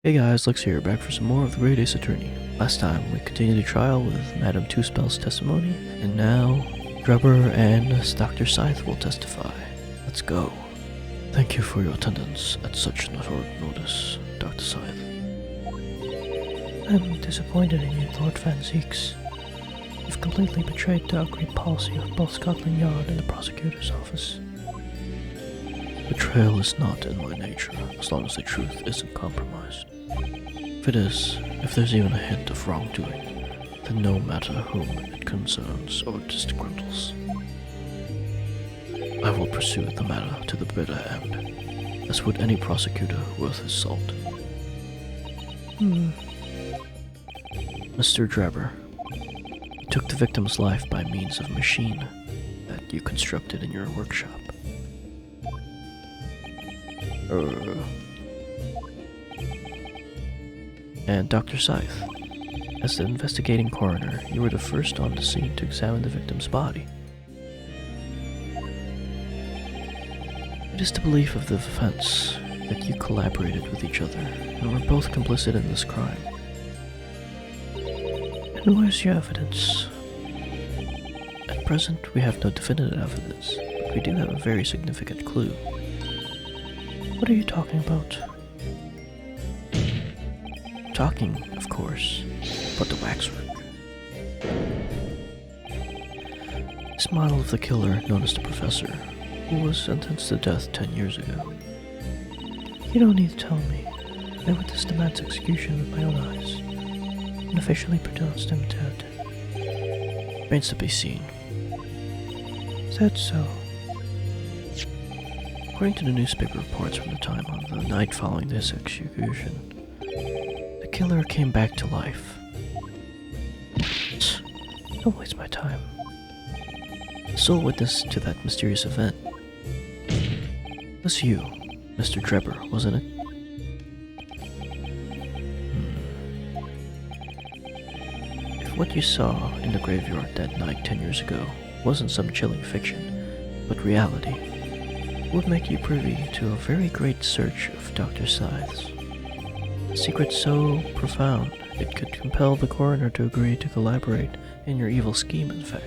Hey guys, Lex here, back for some more of the Great Ace Attorney. Last time, we continued the trial with Madame Two-Spell's testimony, and now, Drebber and Dr. Scythe will testify. Let's go. Thank you for your attendance at such short notice, Dr. Scythe. I'm disappointed in you, Lord Van Zeeks. You've completely betrayed the agreed policy of both Scotland Yard and the prosecutor's office. Betrayal is not in my nature, as long as the truth isn't compromised. If it is, if there's even a hint of wrongdoing, then no matter whom it concerns or disgruntles, I will pursue the matter to the bitter end, as would any prosecutor worth his salt. Mr. Drebber, you took the victim's life by means of a machine that you constructed in your workshop. And Dr. Scythe, as the investigating coroner, you were the first on the scene to examine the victim's body. It is the belief of the defense that you collaborated with each other and were both complicit in this crime. And where's your evidence? At present, we have no definitive evidence, but we do have a very significant clue. What are you talking about? Talking, of course, about the waxwork. This model of the killer, known as the Professor, who was sentenced to death 10 years ago. You don't need to tell me. I witnessed the man's execution with my own eyes, and officially pronounced him dead. Remains to be seen. Is that so? According to the newspaper reports from the time on the night following this execution, the killer came back to life. Don't waste my time. The sole witness to that mysterious event was you, Mr. Drebber, wasn't it? If what you saw in the graveyard that night 10 years ago wasn't some chilling fiction, but reality, it would make you privy to a very great search of Dr. Scythe's. A secret so profound, it could compel the coroner to agree to collaborate in your evil scheme, in fact.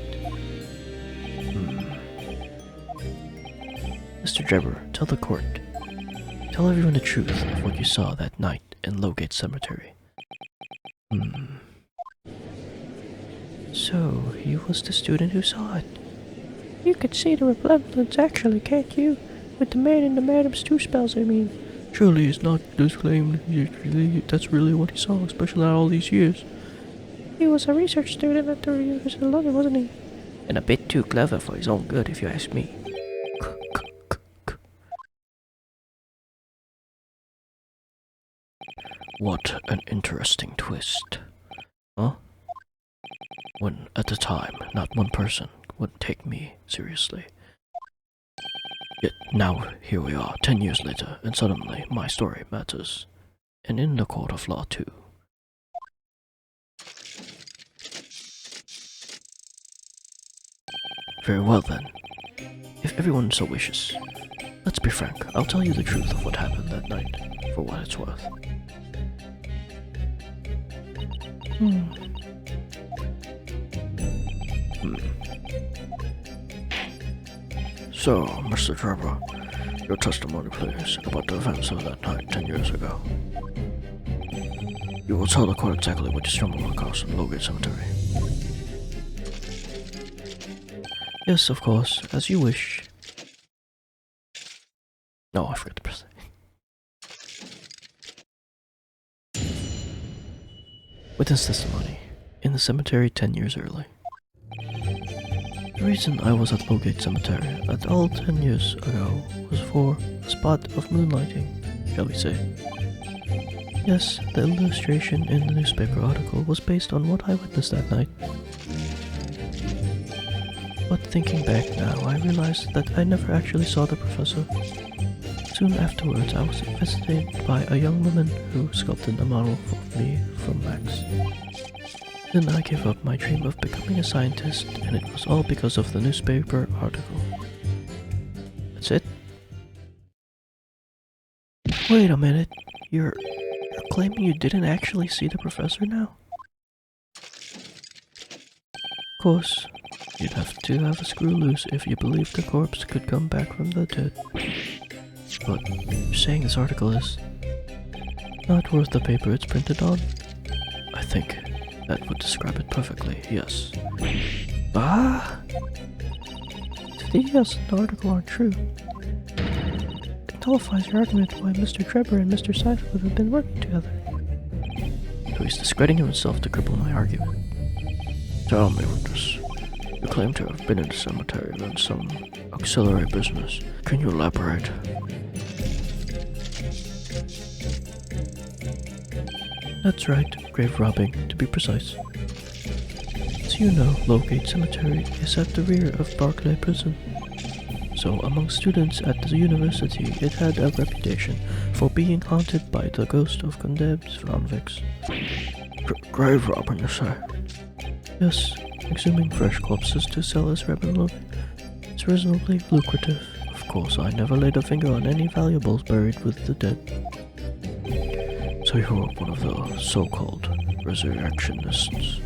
Mr. Drebber, tell the court. Tell everyone the truth of what you saw that night in Lowgate Cemetery. So, he was the student who saw it. You could see the resemblance actually, can't you? With the man in the Madam's Two-Spells, I mean. Surely he's not disclaimed that's really what he saw, especially not all these years. He was a research student at the University of London, wasn't he? And a bit too clever for his own good, if you ask me. What an interesting twist. Huh? When, at the time, not one person would take me seriously. Yet now, here we are, 10 years later, and suddenly my story matters. And in the court of law, too. Very well then. If everyone so wishes. Let's be frank, I'll tell you the truth of what happened that night, for what it's worth. So, Mr. Drebber, your testimony, please, about the events of that night 10 years ago. You will tell the court exactly what you stumbled across in Lowgate Cemetery. Yes, of course, as you wish. No, I forgot to press it. Witness testimony. In the cemetery 10 years early. The reason I was at Lowgate Cemetery at all 10 years ago was for a spot of moonlighting, shall we say. Yes, the illustration in the newspaper article was based on what I witnessed that night. But thinking back now, I realized that I never actually saw the professor. Soon afterwards, I was visited by a young woman who sculpted a model of me from wax. Then I gave up my dream of becoming a scientist, and it was all because of the newspaper article. That's it? Wait a minute, you're claiming you didn't actually see the professor now? Of course, you'd have to have a screw loose if you believe the corpse could come back from the dead. But you're saying this article is not worth the paper it's printed on? I think that would describe it perfectly, yes. Ah! If the details in the article aren't true, it nullifies your argument why Mr. Drebber and Mr. Seifert would have been working together. So he's discrediting himself to cripple my argument. Tell me, witness. You claim to have been in the cemetery on some auxiliary business. Can you elaborate? That's right, grave robbing, to be precise. As you know, Lowgate Cemetery is at the rear of Barclay Prison. So among students at the university, it had a reputation for being haunted by the ghost of condemned convicts. Grave robbing, you say? Yes, exhuming fresh corpses to sell as revenue is reasonably lucrative. Of course, I never laid a finger on any valuables buried with the dead. So you were one of the so-called resurrectionists,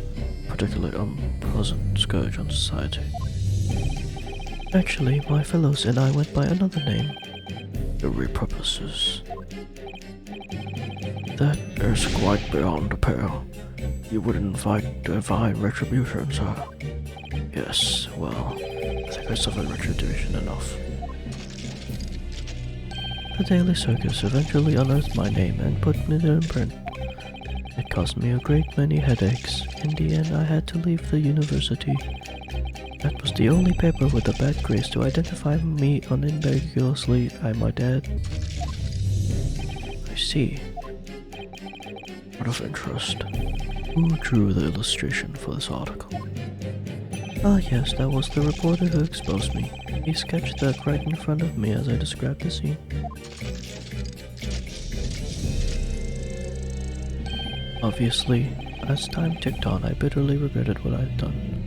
particularly unpleasant scourge on society. Actually, my fellows and I went by another name. The repurposes. That is quite beyond the pale. You would invite divine retribution, sir. Yes, well, I think I suffered retribution enough. The Daily Circus eventually unearthed my name and put me in print. It caused me a great many headaches. In the end, I had to leave the university. That was the only paper with a bad grace to identify me unambiguously, I might add. I see. Out of interest, who drew the illustration for this article? Ah yes, that was the reporter who exposed me. He sketched that right in front of me as I described the scene. Obviously, as time ticked on, I bitterly regretted what I had done.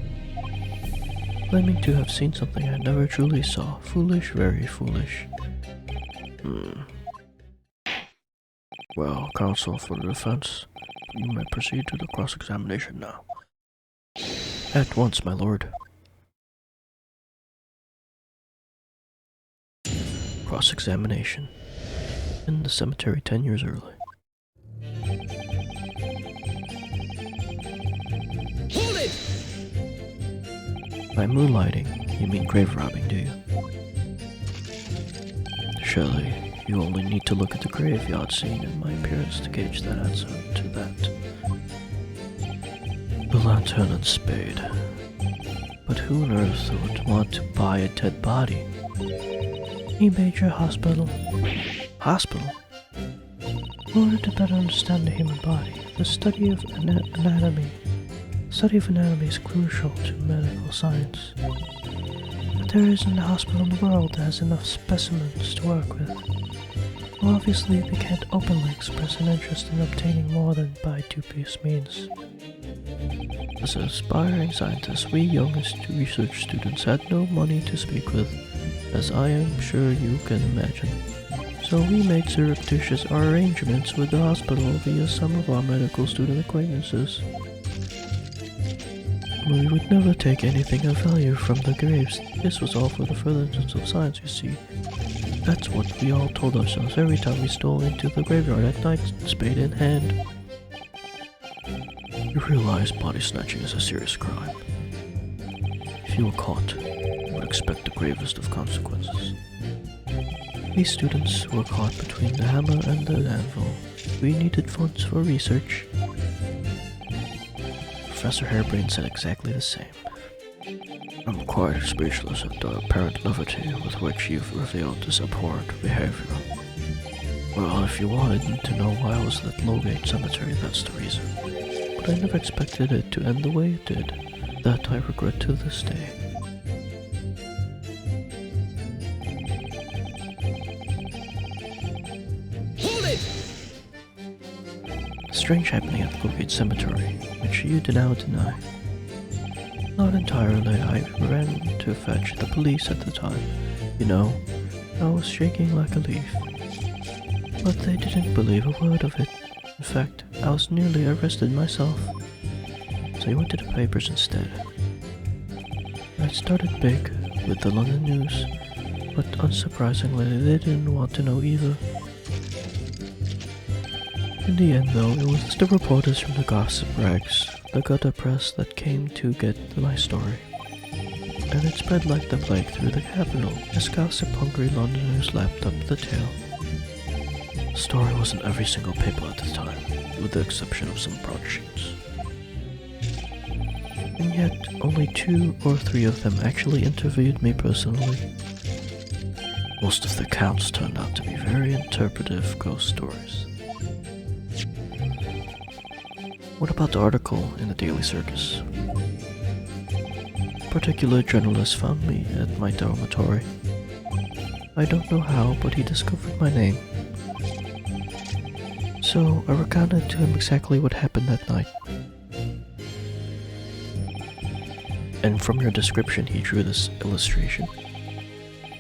Claiming to have seen something I never truly saw. Foolish, very foolish. Well, counsel for the defense, you may proceed to the cross-examination now. At once, my lord. Cross-examination. In the cemetery 10 years early. Hold it! By moonlighting, you mean grave robbing, do you? Surely, you only need to look at the graveyard scene and my appearance to gauge that answer to that. The lantern and spade. But who on earth would want to buy a dead body? A major hospital. Hospital? In order to better understand the human body, the study of anatomy is crucial to medical science. But there isn't a hospital in the world that has enough specimens to work with. Well, obviously, they can't openly express an interest in obtaining more than by dubious means. As aspiring scientists, we young research students had no money to speak with, as I am sure you can imagine. So we made surreptitious arrangements with the hospital via some of our medical student acquaintances. We would never take anything of value from the graves. This was all for the furtherance of science, you see. That's what we all told ourselves every time we stole into the graveyard at night, spade in hand. You realize body snatching is a serious crime. If you were caught, you would expect the gravest of consequences. We students were caught between the hammer and the anvil. We needed funds for research. Professor Harebrain said exactly the same. I'm quite speechless at the apparent levity with which you've revealed this abhorrent behavior. Well, if you wanted to know why I was at Lowgate Cemetery, that's the reason. But I never expected it to end the way it did. That I regret to this day. Hold it! A strange happening at the Lowgate Cemetery, which you do now deny. Not entirely. I ran to fetch the police at the time. You know, I was shaking like a leaf. But they didn't believe a word of it. In fact, I was nearly arrested myself. So I went to the papers instead. I started big with the London News, but unsurprisingly they didn't want to know either. In the end though, it was the reporters from the gossip rags, the gutter press that came to get my story. And it spread like the plague through the capital as gossip-hungry Londoners lapped up the tale. The story was in every single paper at the time, with the exception of some broadsheets. And yet, only 2 or 3 of them actually interviewed me personally. Most of the accounts turned out to be very interpretive ghost stories. What about the article in the Daily Circus? A particular journalist found me at my dormitory. I don't know how, but he discovered my name. So I recounted to him exactly what happened that night. And from your description he drew this illustration.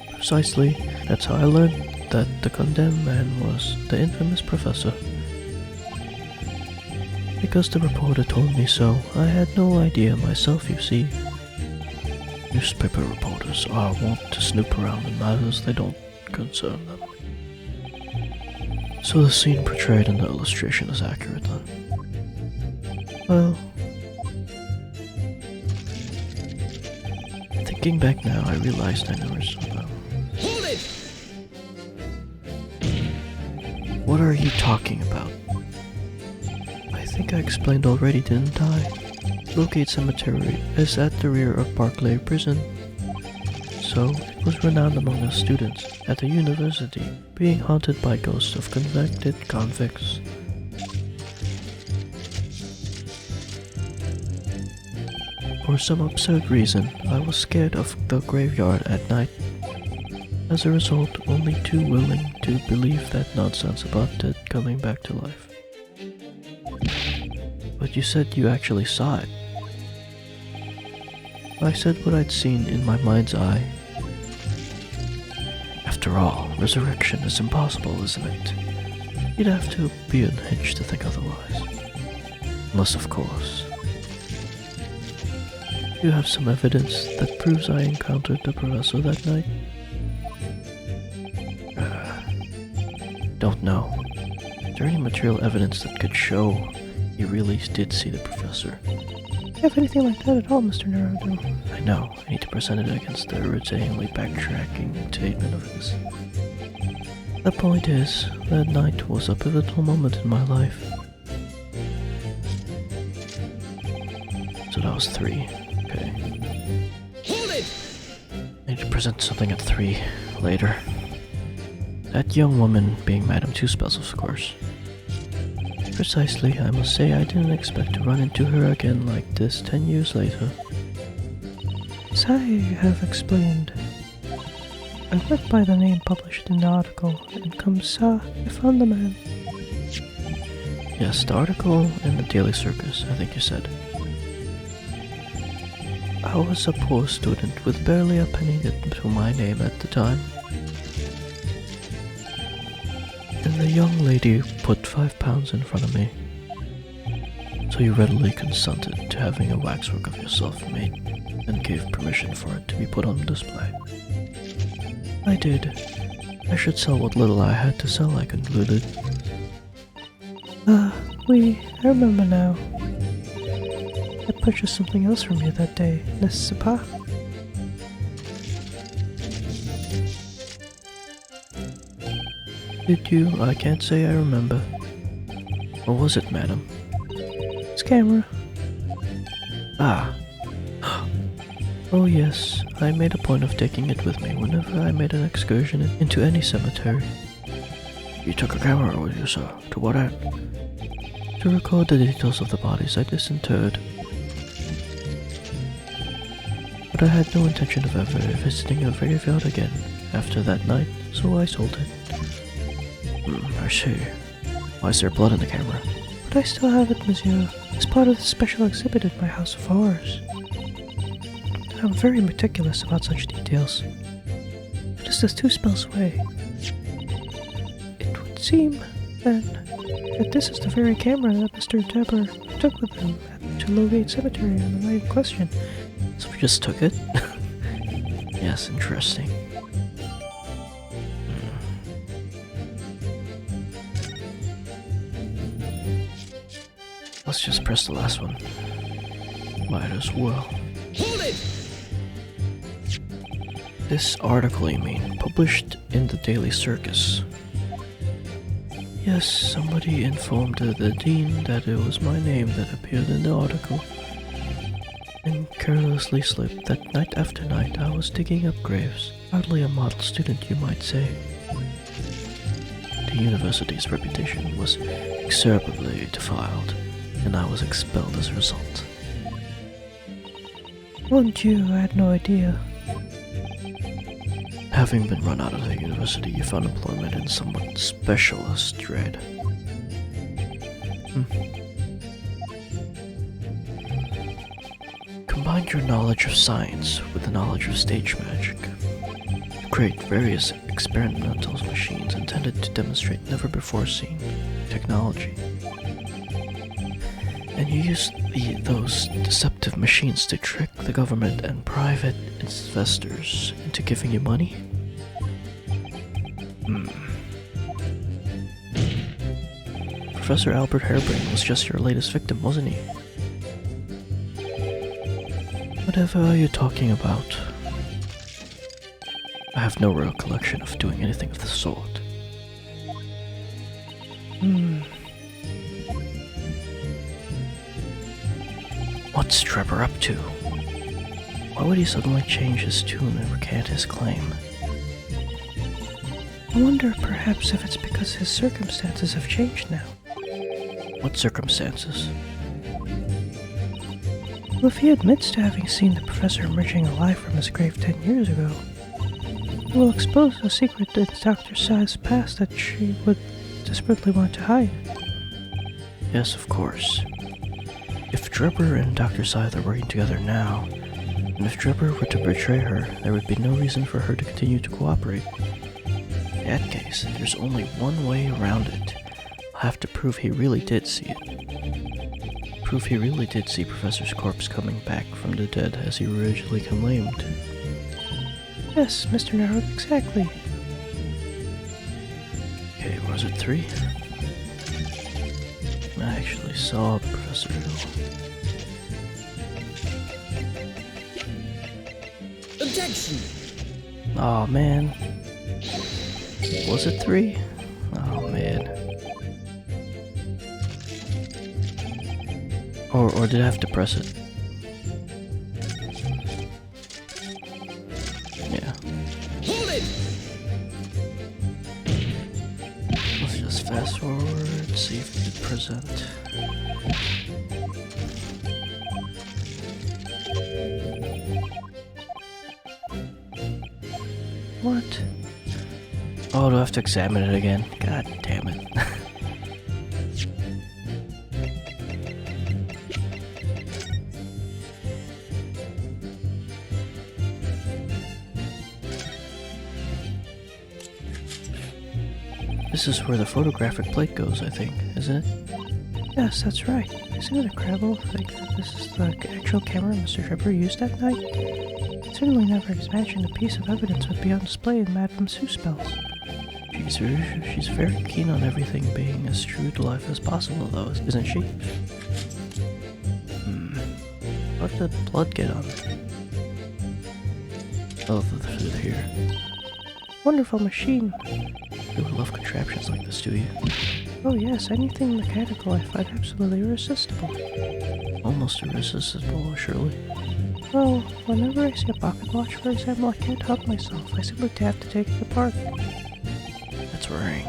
Precisely, that's how I learned that the condemned man was the infamous professor. Because the reporter told me so, I had no idea myself, you see. Newspaper reporters are wont to snoop around in matters they don't concern them. So the scene portrayed in the illustration is accurate then? Well, thinking back now, I realized I never saw them. Hold it! What are you talking about? I think I explained already, didn't I? Locate Cemetery is at the rear of Barclay Prison. So, it was renowned among the students at the university, being haunted by ghosts of convicted convicts. For some absurd reason, I was scared of the graveyard at night. As a result, only too willing to believe that nonsense about dead coming back to life. But you said you actually saw it. I said what I'd seen in my mind's eye. After all, resurrection is impossible, isn't it? You'd have to be unhinged to think otherwise. Unless, of course, you have some evidence that proves I encountered the professor that night? Don't know. Is there any material evidence that could show you really did see the professor? Do you have anything like that at all, Mr. Naruto? I know, I need to present it against the irritatingly backtracking statement of his. The point is, that night was a pivotal moment in my life. So that was 3. Okay. Hold it! I need to present something at 3 later. That young woman being Madame Two-Spells, of course. Precisely, I must say I didn't expect to run into her again like this 10 years later. As I have explained, I went by the name published in the article, and come sa, I found the man. Yes, the article in the Daily Circus, I think you said. I was a poor student with barely a penny to my name at the time. And the young lady put £5 in front of me. So you readily consented to having a waxwork of yourself made and gave permission for it to be put on display. I did. I should sell what little I had to sell, I concluded. I remember now. I purchased something else from you that day, n'est-ce pas? Did you? I can't say I remember. What was it, madam? His camera. Ah. Oh yes, I made a point of taking it with me whenever I made an excursion into any cemetery. You took a camera with you, sir? To what end? To record the details of the bodies I disinterred. But I had no intention of ever visiting a graveyard again after that night, so I sold it. I see. Why is there blood in the camera? But I still have it, monsieur, as part of the special exhibit at my House of Horrors. I'm very meticulous about such details. Just as 2 spells away. It would seem, then, that this is the very camera that Mr. Drebber took with him to Lowgate Cemetery on the night in question. So we just took it? Yes, interesting. Let's just press the last one. Might as well. Hold it! This article, you mean, published in the Daily Circus. Yes, somebody informed the dean that it was my name that appeared in the article, and carelessly slipped that night after night I was digging up graves. Hardly a model student, you might say. The university's reputation was execrably defiled, and I was expelled as a result. Wouldn't you? I had no idea. Having been run out of the university, you found employment in somewhat specialist trade. Combine your knowledge of science with the knowledge of stage magic. You create various experimental machines intended to demonstrate never-before-seen technology. And you use those deceptive machines to trick the government and private investors into giving you money? Professor Albert Harebrain was just your latest victim, wasn't he? Whatever are you talking about? I have no recollection of doing anything of the sort. What's Drebber up to? Why would he suddenly change his tune and recant his claim? I wonder perhaps if it's because his circumstances have changed now. What circumstances? Well, if he admits to having seen the professor emerging alive from his grave 10 years ago, it will expose a secret in Dr. Sai's past that she would desperately want to hide. Yes, of course. If Drebber and Dr. Sai are working together now, and if Drebber were to betray her, there would be no reason for her to continue to cooperate. In that case, there's only one way around it. I'll have to prove he really did see it. Prove he really did see Professor's corpse coming back from the dead as he originally claimed. Yes, Mr. Naruto, exactly. Okay, was it 3? I actually saw the Professor. Objection! Aw, man. Was it 3? Oh man. Or did I have to press it? Yeah. Hold it! Let's just fast forward, see if we can present. What? Oh, do I have to examine it again? God damn it. This is where the photographic plate goes, I think, isn't it? Yes, that's right. Isn't it incredible to think that this is the actual camera Mr. Drebber used that night? I certainly never imagined a piece of evidence would be on display in Madame Seuss bells. She's very keen on everything being as true to life as possible, though, isn't she? What did the blood get on it? Oh, through here. Wonderful machine. You love contraptions like this, do you? Oh yes, anything mechanical I find absolutely irresistible. Almost irresistible, surely. Well, whenever I see a pocket watch, for example, I can't help myself. I simply have to take it apart. That's worrying.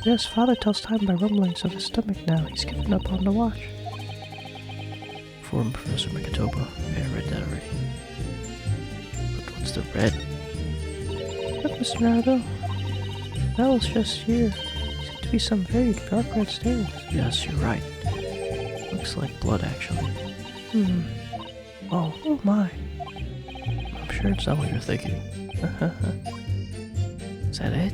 Yes, Father tells time by rumblings of his stomach now. He's given up on the watch. From Professor Mikitoba. Okay, I read that already. But what's the red? Look, Mr. Naruto. That was just here. Seem to be some very dark red stains. Yes, you're right. Looks like blood, actually. Oh my. I'm sure it's not what you're thinking. Is that it?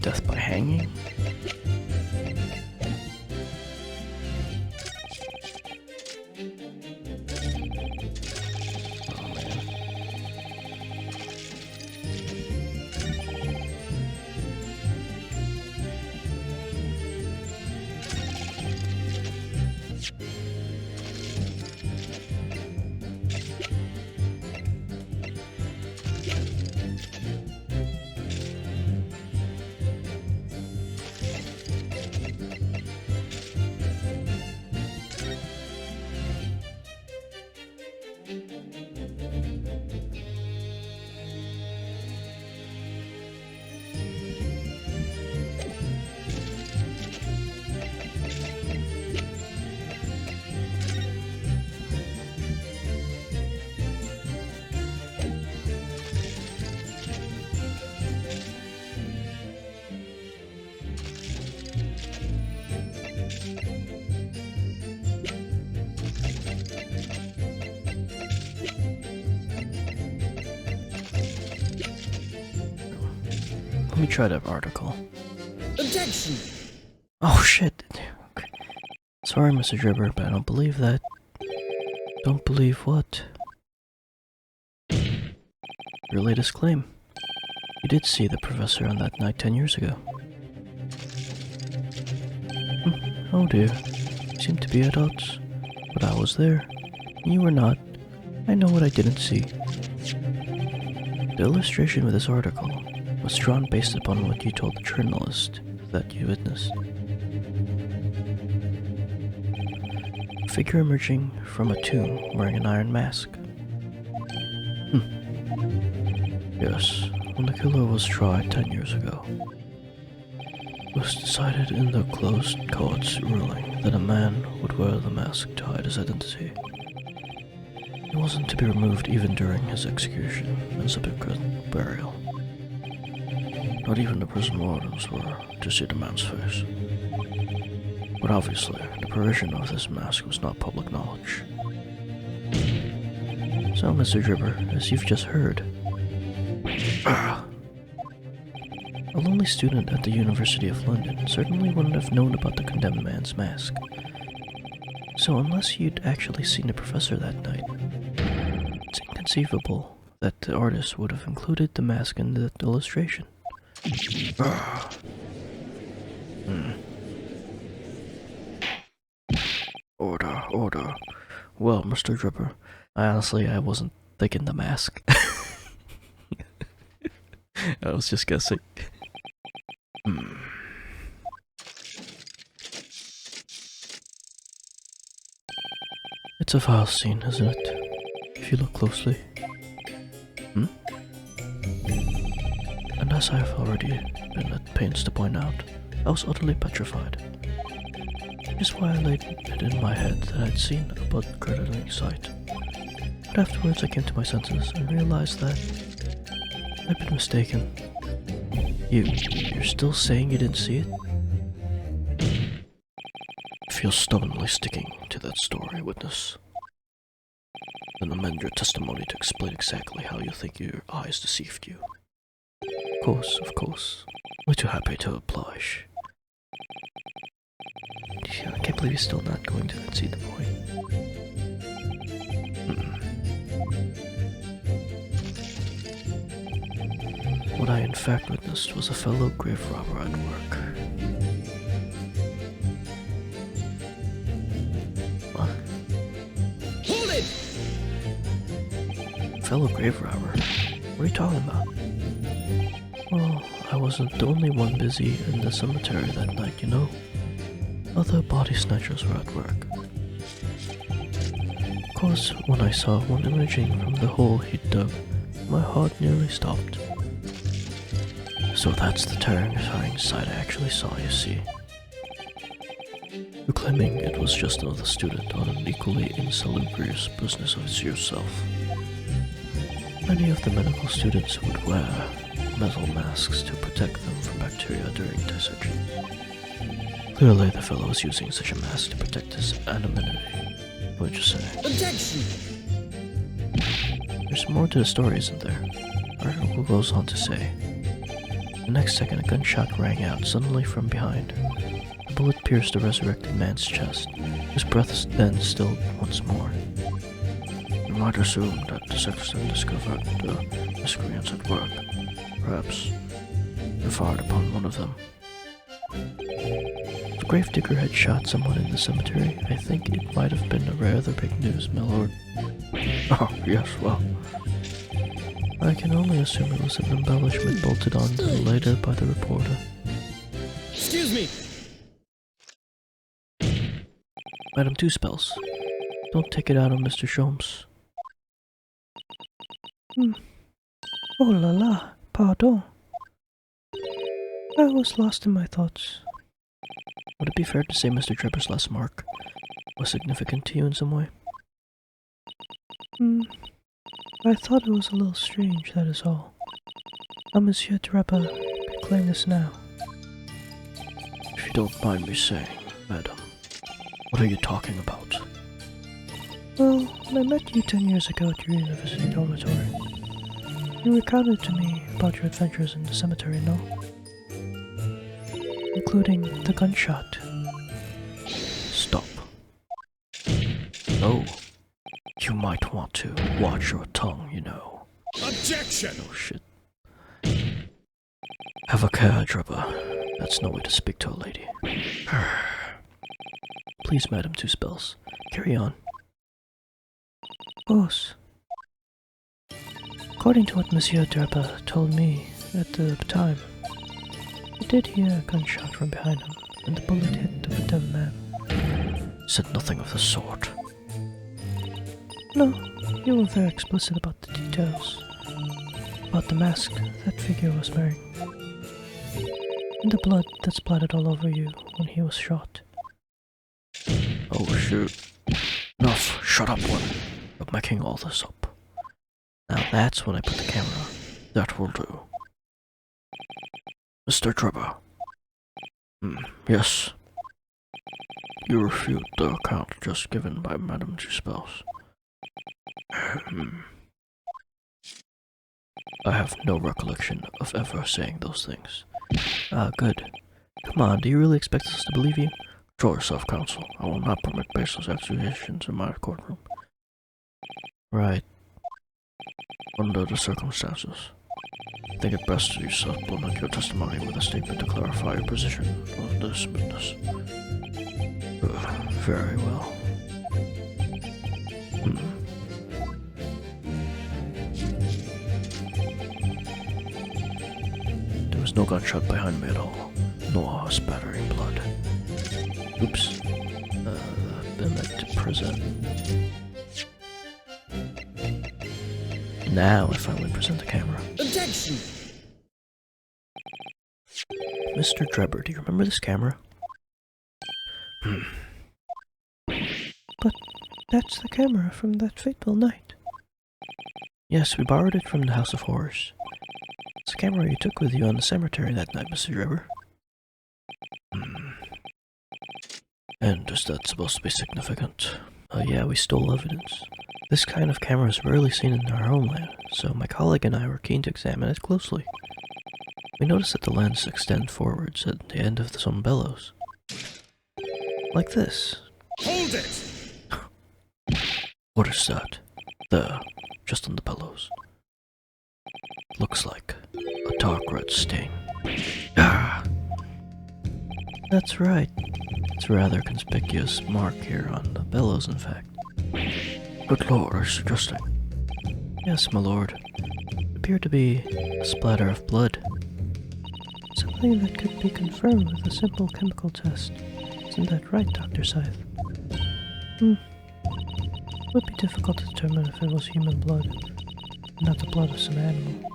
Death by hanging? Oh man. Let me try that article. Objection! Oh shit. Sorry, Mr. Drebber, but I don't believe that. Don't believe what? Your latest claim. You did see the professor on that night 10 years ago. Oh dear. You seem to be at odds. But I was there. And you were not. I know what I didn't see. The illustration with this article was drawn based upon what you told the journalist that you witnessed. A figure emerging from a tomb wearing an iron mask. Yes, when the killer was tried 10 years ago, it was decided in the closed court's ruling that a man would wear the mask to hide his identity. He wasn't to be removed even during his execution and subsequent burial. Not even the prison wardens were to see the man's face. But obviously, the provision of this mask was not public knowledge. So, Mr. Drebber, as you've just heard, a lonely student at the University of London certainly wouldn't have known about the condemned man's mask. So unless you'd actually seen the professor that night, it's inconceivable that the artist would have included the mask in the illustration. Order. Well, Mr. Drebber, I wasn't thinking the mask. I was just guessing. It's a vile scene, isn't it? If you look closely. And as I have already been at pains to point out, I was utterly petrified. Which is why I laid it in my head that I'd seen a blood-curdling sight. But afterwards I came to my senses and realized that I'd been mistaken. You're still saying you didn't see it? If you're stubbornly sticking to that story, witness, then amend your testimony to explain exactly how you think your eyes deceived you. Of course. We're too happy to oblige. I can't believe you're still not going to concede the point. What I in fact witnessed was a fellow grave robber at work. What? Hold it! Fellow grave robber? What are you talking about? Well, I wasn't the only one busy in the cemetery that night, you know. Other body snatchers were at work. Of course, when I saw one emerging from the hole he'd dug, my heart nearly stopped. So that's the terrifying sight I actually saw, you see. You're claiming it was just another student on an equally insalubrious business as yourself. Many of the medical students would wear metal masks to protect them from bacteria during dissection. Clearly, the fellow was using such a mask to protect his anonymity. What would you say? Objection! There's more to the story, isn't there? The article goes on to say, The next second, a gunshot rang out suddenly from behind. The bullet pierced the resurrected man's chest. His breath then stilled once more. You might assume that the sexton discovered the miscreants at work. Perhaps you fired upon one of them. The gravedigger had shot someone in the cemetery. I think it might have been a rather big news, my lord. Oh, yes, well. I can only assume it was an embellishment bolted on later by the reporter. Excuse me! Madam Two Spells, don't take it out on Mr. Sholmes. Oh la la, pardon. I was lost in my thoughts. Would it be fair to say Mr. Drebber's last mark was significant to you in some way? I thought it was a little strange, that is all. How Monsieur Drebber could claim this now. If you don't mind me saying, madam, what are you talking about? Well, when I met you 10 years ago at your university dormitory, you recounted to me about your adventures in the cemetery, no? Including the gunshot. Stop. No. You might want to watch your tongue, you know. Objection! Oh shit. Have a care, Drebber. That's no way to speak to a lady. Please, Madam Two Spells, carry on. Boss. According to what Monsieur Drebber told me at the time, he did hear a gunshot from behind him, and the bullet hit the condemned man. Said nothing of the sort. No, you were very explicit about the details. About the mask that figure was wearing. And the blood that splattered all over you when he was shot. Oh shoot. Enough, shut up one. You're making all this up. Now that's when I put the camera. That will do. Mr. Drebber. Yes. You refute the account just given by Madame Two Spells. I have no recollection of ever saying those things. Ah, good. Come on, do you really expect us to believe you? Control yourself, counsel. I will not permit baseless accusations in my courtroom. Right. Under the circumstances, I think it best to supplement your testimony with a statement to clarify your position on this witness. Very well. There was no gunshot behind me at all, nor spattering blood. Oops. Been at the prison. Now I finally present the camera. Objection! Mr. Drebber, do you remember this camera? But that's the camera from that fateful night. Yes, we borrowed it from the House of Horrors. It's the camera you took with you on the cemetery that night, Mr. Drebber. And is that supposed to be significant? Yeah, we stole evidence. This kind of camera is rarely seen in our homeland, so my colleague and I were keen to examine it closely. We noticed that the lens extends forwards at the end of some bellows. Like this. Hold it! What is that? There, just on the bellows. Looks like a dark red stain. Ah! That's right. It's a rather conspicuous mark here on the bellows, in fact. Good lord, are you suggesting? Yes, my lord. It appeared to be a splatter of blood. Something that could be confirmed with a simple chemical test. Isn't that right, Dr. Scythe? It would be difficult to determine if it was human blood, not the blood of some animal.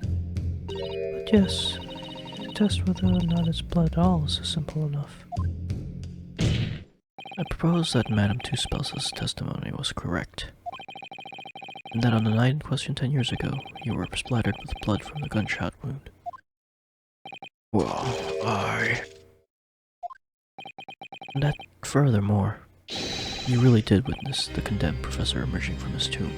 But yes, to test whether or not it's blood at all is simple enough. I propose that Madame Two Spells' testimony was correct, and that on the night in question 10 years ago, you were splattered with blood from the gunshot wound. Well, And that, furthermore, you really did witness the condemned professor emerging from his tomb.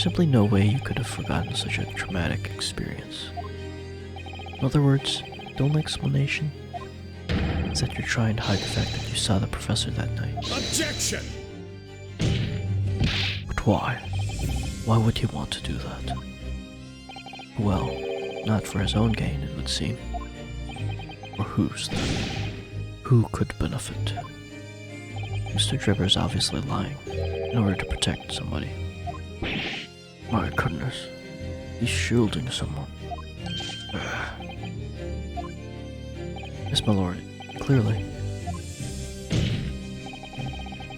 There's simply no way you could have forgotten such a traumatic experience. In other words, the only explanation is that you're trying to hide the fact that you saw the professor that night. Objection! But why? Why would he want to do that? Well, not for his own gain, it would seem. Or whose, then? Who could benefit? Mr. Drebber is obviously lying in order to protect somebody. My goodness, he's shielding someone. Yes, my lord, clearly.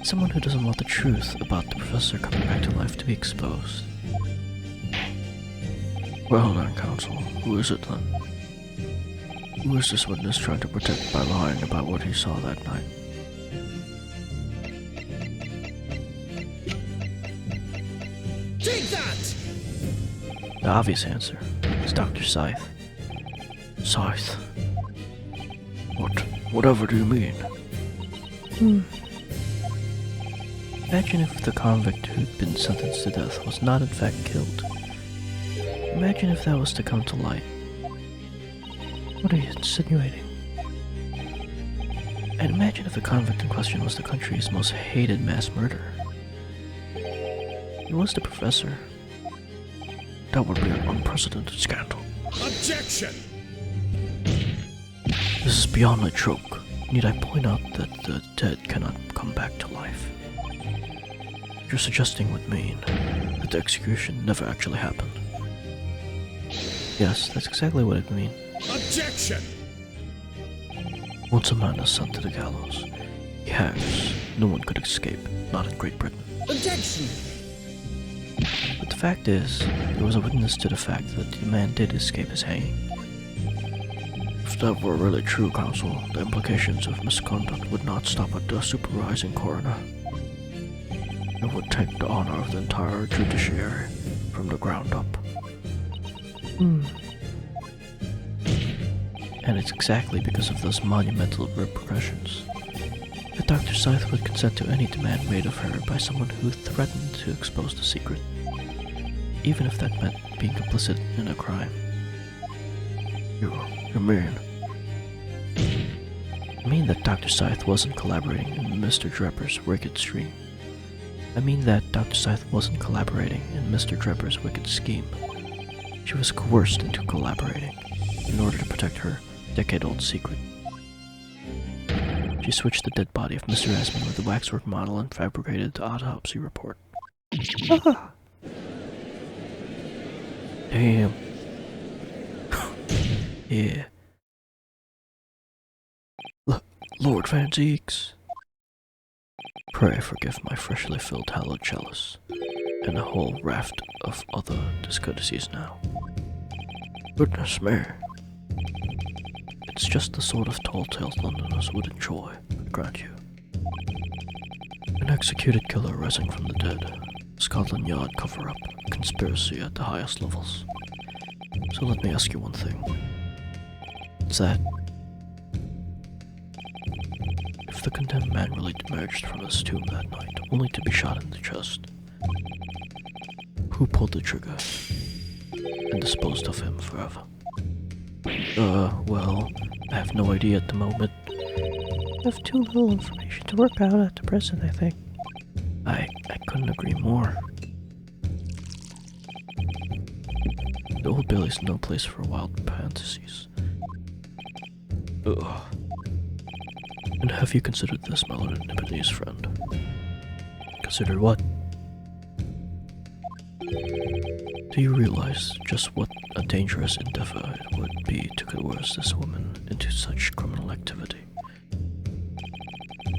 Someone who doesn't want the truth about the professor coming back to life to be exposed. Well then, counsel, who is it then? Who is this witness trying to protect by lying about what he saw that night? Take that! The obvious answer is Dr. Scythe. Scythe? Whatever do you mean? Imagine if the convict who'd been sentenced to death was not in fact killed. Imagine if that was to come to light. What are you insinuating? And imagine if the convict in question was the country's most hated mass murderer. It was the professor. That would be an unprecedented scandal. Objection! This is beyond a joke. Need I point out that the dead cannot come back to life? You're suggesting would mean that the execution never actually happened. Yes, that's exactly what it would mean. Objection! Once a man is sent to the gallows, he hangs. No one could escape, not in Great Britain. Objection! But the fact is, there was a witness to the fact that the man did escape his hanging. If that were really true, counsel, the implications of misconduct would not stop at the supervising coroner. It would take the honor of the entire judiciary from the ground up. And it's exactly because of those monumental repercussions that Dr. Scythe would consent to any demand made of her by someone who threatened to expose the secret, even if that meant being complicit in a crime. You mean? I mean that Dr. Scythe wasn't collaborating in Mr. Drebber's wicked scheme. I mean that Dr. Scythe wasn't collaborating in Mr. Drebber's wicked scheme. She was coerced into collaborating in order to protect her decade-old secret. She switched the dead body of Mr. Esmond with the waxwork model and fabricated the autopsy report. Ah! Damn. Yeah. Lord Van Zeeks. Pray forgive my freshly filled hallowed chalice, and a whole raft of other discourtesies now. Goodness me. It's just the sort of tall tales Londoners would enjoy, I grant you. An executed killer rising from the dead, Scotland Yard cover-up, conspiracy at the highest levels. So let me ask you one thing. It's that if the condemned man really emerged from his tomb that night, only to be shot in the chest, who pulled the trigger and disposed of him forever? Well, I have no idea at the moment. I have too little information to work out at the present, I think. I couldn't agree more. The Old Bailey's no place for wild fantasies. Ugh. And have you considered this, my Lord Nibonese friend? Considered what? Do you realize just what a dangerous endeavor it would be to coerce this woman into such criminal activity?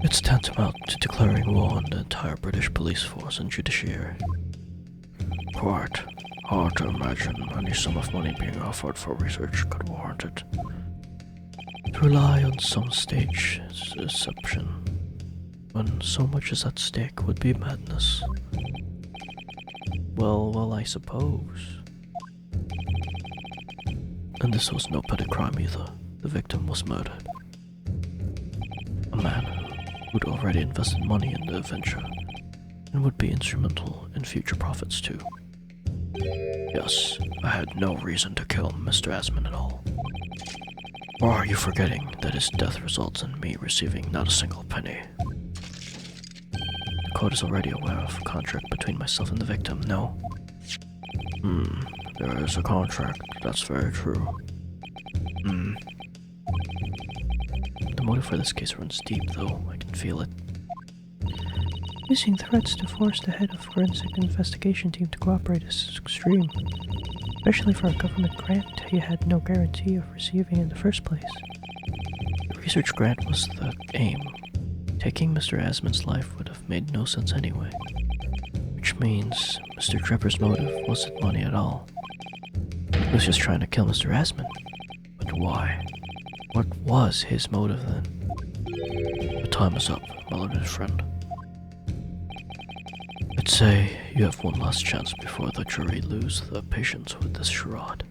It's tantamount to declaring war on the entire British police force and judiciary. Quite hard to imagine any sum of money being offered for research could warrant it. To rely on some stage deception when so much is at stake would be madness. Well, I suppose. And this was no petty crime either. The victim was murdered. A man who'd already invested money in the venture and would be instrumental in future profits too. Yes, I had no reason to kill Mr. Asman at all. Or are you forgetting that his death results in me receiving not a single penny? The court is already aware of a contract between myself and the victim, no? There is a contract, that's very true. The motive for this case runs deep, though. I can feel it. Using threats to force the head of forensic investigation team to cooperate is extreme, especially for a government grant you had no guarantee of receiving in the first place. The research grant was the aim. Taking Mr. Asman's life would have made no sense anyway. Which means Mr. Drebber's motive wasn't money at all. He was just trying to kill Mr. Asman. But why? What was his motive then? The time is up, my learned friend. I'd say you have one last chance before the jury lose the patience with this charade.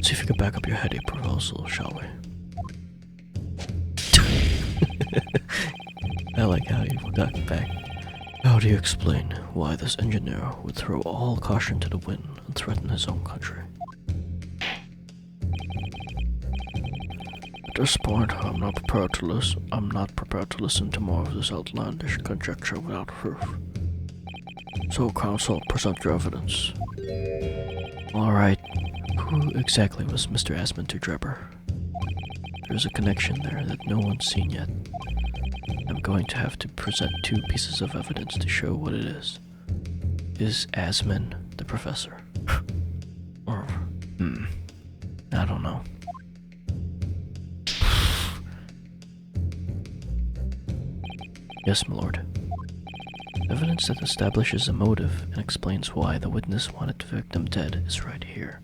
See if you can back up your heady proposal, shall we? I like how you got back. How do you explain why this engineer would throw all caution to the wind and threaten his own country? At this point, I'm not prepared to listen to more of this outlandish conjecture without proof. So, counsel, present your evidence. Alright, who exactly was Mr. Asman to Drebber? There's a connection there that no one's seen yet. I'm going to have to present two pieces of evidence to show what it is. Is Asman the professor? Or, I don't know. Yes, my lord. Evidence that establishes a motive and explains why the witness wanted the victim dead is right here.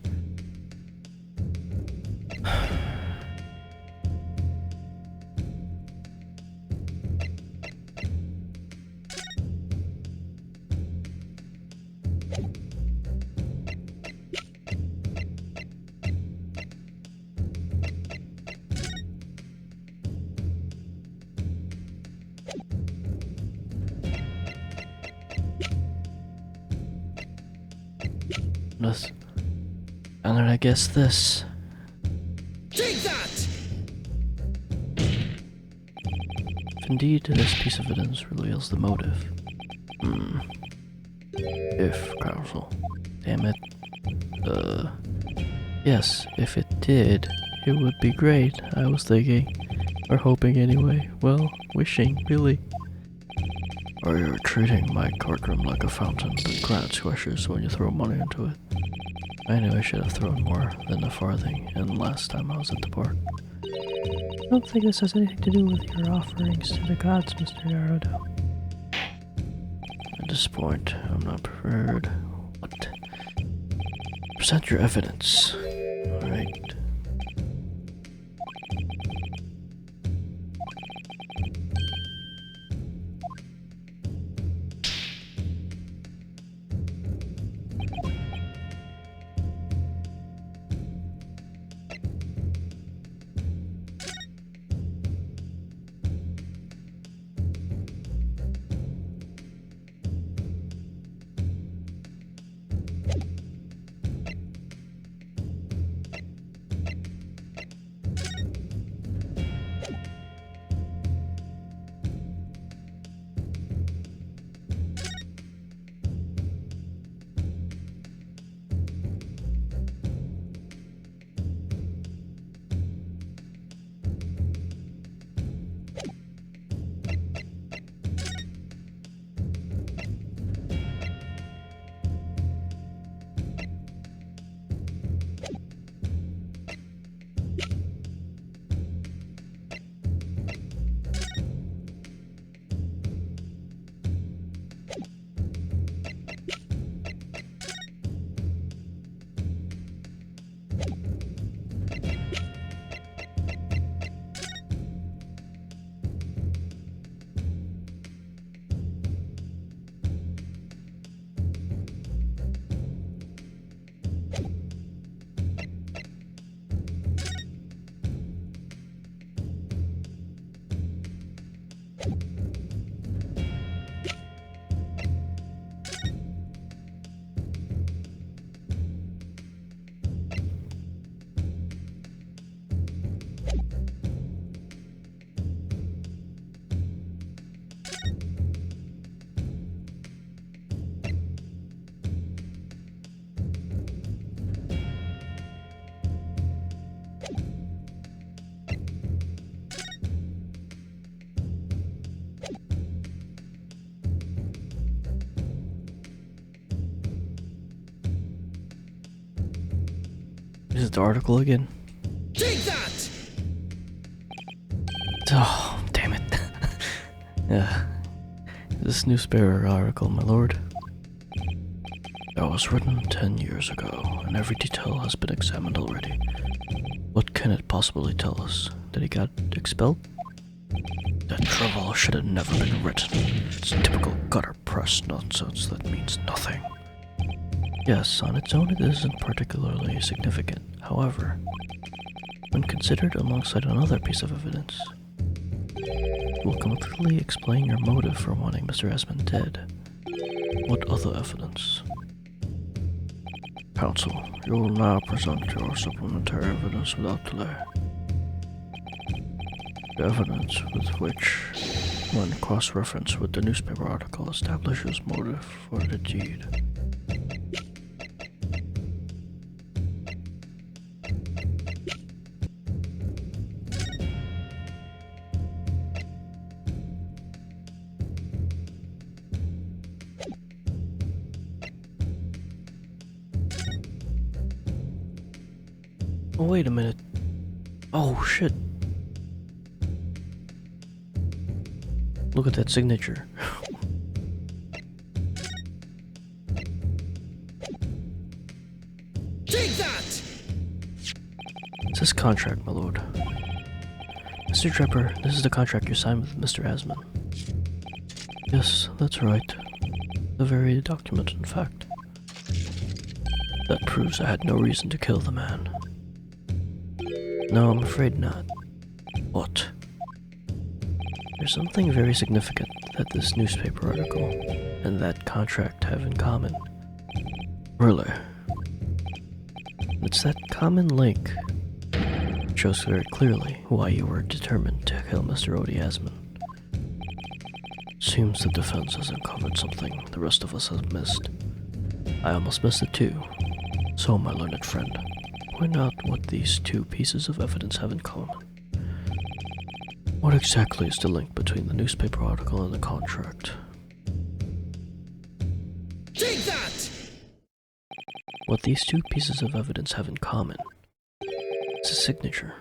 And then I guess this. Take that! If indeed this piece of evidence reveals the motive. If, counsel. Damn it. Yes, if it did, it would be great, I was thinking. Or hoping anyway. Well, wishing, really. Or you're treating my courtroom like a fountain that grants wishes when you throw money into it. I knew I should have thrown more than a farthing in last time I was at the park. I don't think this has anything to do with your offerings to the gods, Mr. Naruto. At this point, I'm not prepared. What? Present your evidence. Alright. Is it the article again? Take that! Oh, damn it. Yeah. This newspaper article, my lord. That was written 10 years ago, and every detail has been examined already. What can it possibly tell us? That he got expelled? That trouble should have never been written. It's typical gutter press nonsense that means nothing. Yes, on its own it isn't particularly significant. However, when considered alongside another piece of evidence, it will completely explain your motive for wanting Mr. Esmond dead. What other evidence? Counsel, you will now present your supplementary evidence without delay. The evidence with which, when cross-referenced with the newspaper article, establishes motive for the deed. Oh, wait a minute. Oh, shit. Look at that signature. Take that! It's his contract, my lord. Mr. Drebber, this is the contract you signed with Mr. Asman. Yes, that's right. The very document, in fact. That proves I had no reason to kill the man. No, I'm afraid not. What? There's something very significant that this newspaper article and that contract have in common. Really? It's that common link. It shows very clearly why you were determined to kill Mr. Odie Asman. Seems the defense has uncovered something the rest of us have missed. I almost missed it too. So, my learned friend, point out what these two pieces of evidence have in common. What exactly is the link between the newspaper article and the contract? Take that! What these two pieces of evidence have in common is a signature.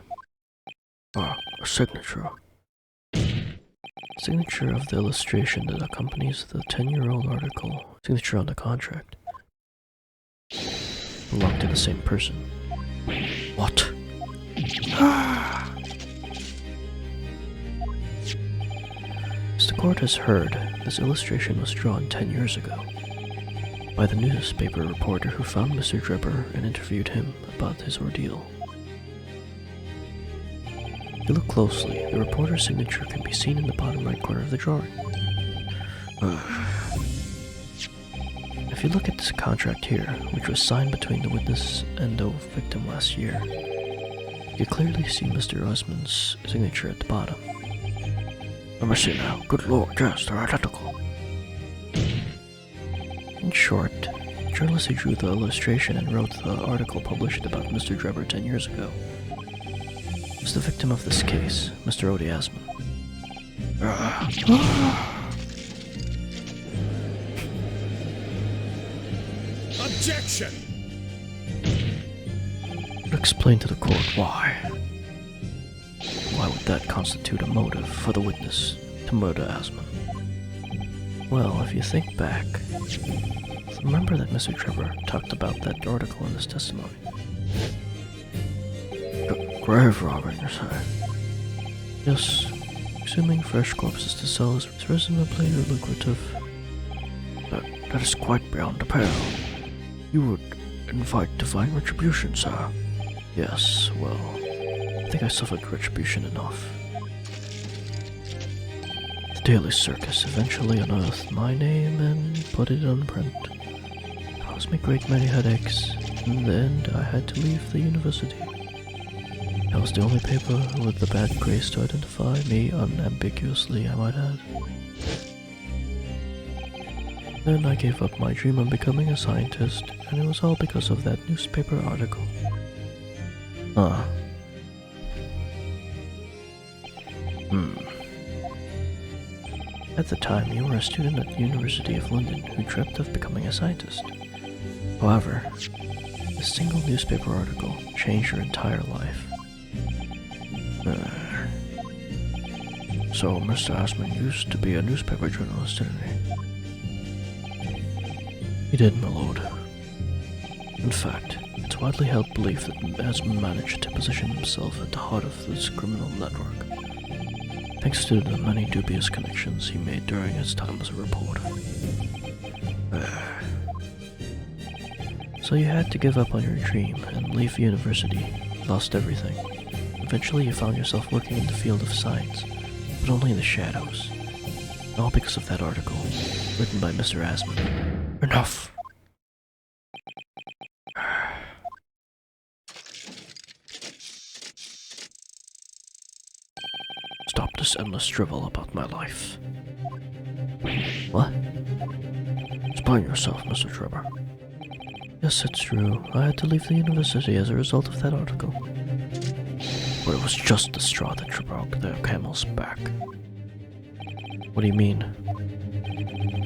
Ah, a signature. Signature of the illustration that accompanies the 10-year-old article. Signature on the contract. Belong to the same person. What? As the court has heard, this illustration was drawn 10 years ago by the newspaper reporter who found Mr. Drebber and interviewed him about his ordeal. If you look closely, the reporter's signature can be seen in the bottom right corner of the drawing. If you look at this contract here, which was signed between the witness and the victim last year, you clearly see Mr. Osmond's signature at the bottom. Let me see now. Good lord, yes, they're identical. In short, the journalist who drew the illustration and wrote the article published about Mr. Drebber 10 years ago was the victim of this case, Mr. Odie Asman. Objection! But explain to the court why. Why would that constitute a motive for the witness to murder Asman? Well, if you think back, remember that Mr. Drebber talked about that article in his testimony. Grave robbing, you say? Yes, exhuming fresh corpses to sell is reasonably lucrative. That is quite beyond the pale. You would invite divine retribution, sir? Yes, well, I think I suffered retribution enough. The Daily Circus eventually unearthed my name and put it on print. It caused me great many headaches. In the end, I had to leave the university. That was the only paper with the bad grace to identify me unambiguously, I might add. Then I gave up my dream of becoming a scientist, and it was all because of that newspaper article. At the time, you were a student at the University of London who dreamt of becoming a scientist. However, A single newspaper article changed your entire life. So Mr. Asman used to be a newspaper journalist, didn't he? He did, my lord. In fact, it's widely held belief that Asman managed to position himself at the heart of this criminal network, thanks to the many dubious connections he made during his time as a reporter. So you had to give up on your dream and leave university. You lost everything. Eventually you found yourself working in the field of science, but only in the shadows. All because of that article, written by Mr. Asman. Enough! Stop this endless drivel about my life. What? Explain yourself, Mr. Drebber. Yes, it's true. I had to leave the university as a result of that article. But it was just the straw that broke the camel's back. What do you mean?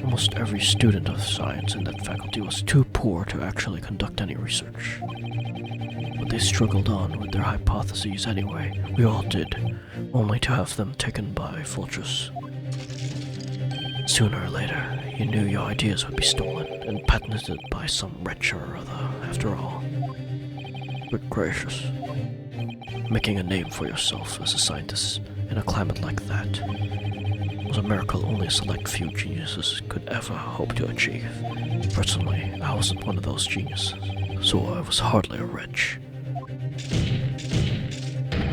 Almost every student of science in that faculty was too poor to actually conduct any research. But they struggled on with their hypotheses anyway. We all did, only to have them taken by vultures. Sooner or later, you knew your ideas would be stolen and patented by some wretch or other, after all. Good gracious. Making a name for yourself as a scientist in a climate like that was a miracle only a select few geniuses could ever hope to achieve. Personally, I wasn't one of those geniuses, so I was hardly a wretch.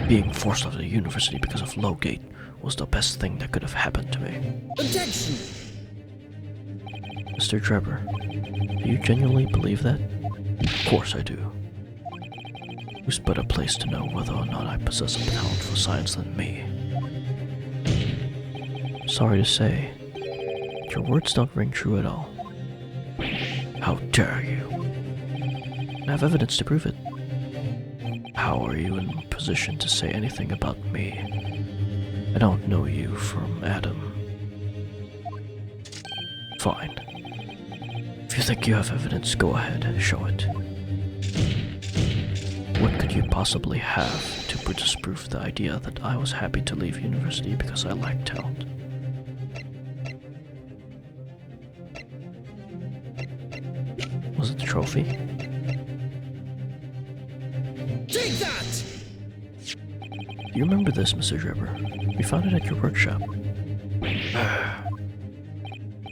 Being forced out of the university because of Lowgate was the best thing that could have happened to me. Objection! Mr. Drebber, do you genuinely believe that? Of course I do. Who's better placed to know whether or not I possess a talent for science than me? Sorry to say, your words don't ring true at all. How dare you? I have evidence to prove it. How are you in a position to say anything about me? I don't know you from Adam. Fine. If you think you have evidence, go ahead, show it. What could you possibly have to disprove the idea that I was happy to leave university because I lacked talent? Was it the trophy? Take that! Do you remember this, Mr. Drebber? We found it at your workshop.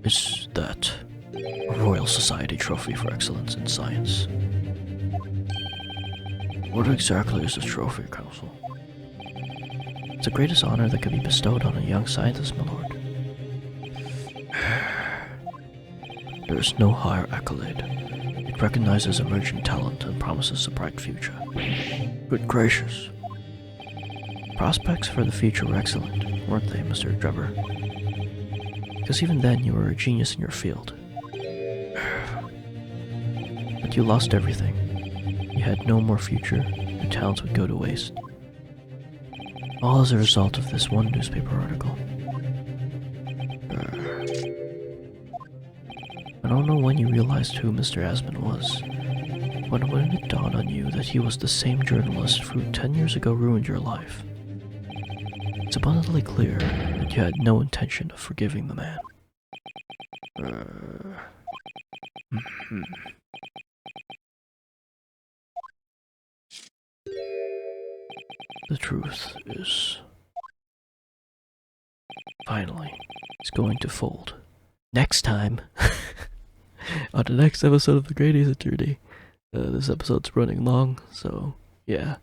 Is that a Royal Society trophy for excellence in science? What exactly is this trophy, Counsel? It's the greatest honor that could be bestowed on a young scientist, my lord. There is no higher accolade. It recognizes emerging talent and promises a bright future. Good gracious. Prospects for the future were excellent, weren't they, Mr. Drebber? Because even then you were a genius in your field. But you lost everything. You had no more future, your talents would go to waste. All as a result of this one newspaper article. I don't know when you realized who Mr. Asman was. When did it dawn on you that he was the same journalist who 10 years ago ruined your life? It's abundantly clear that you had no intention of forgiving the man. The truth is, finally, it's going to fold. Next time, on the next episode of The Great Ace Attorney. This episode's running long, so yeah.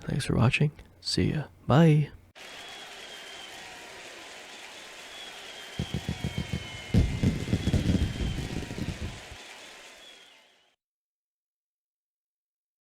Thanks for watching. See ya. Bye.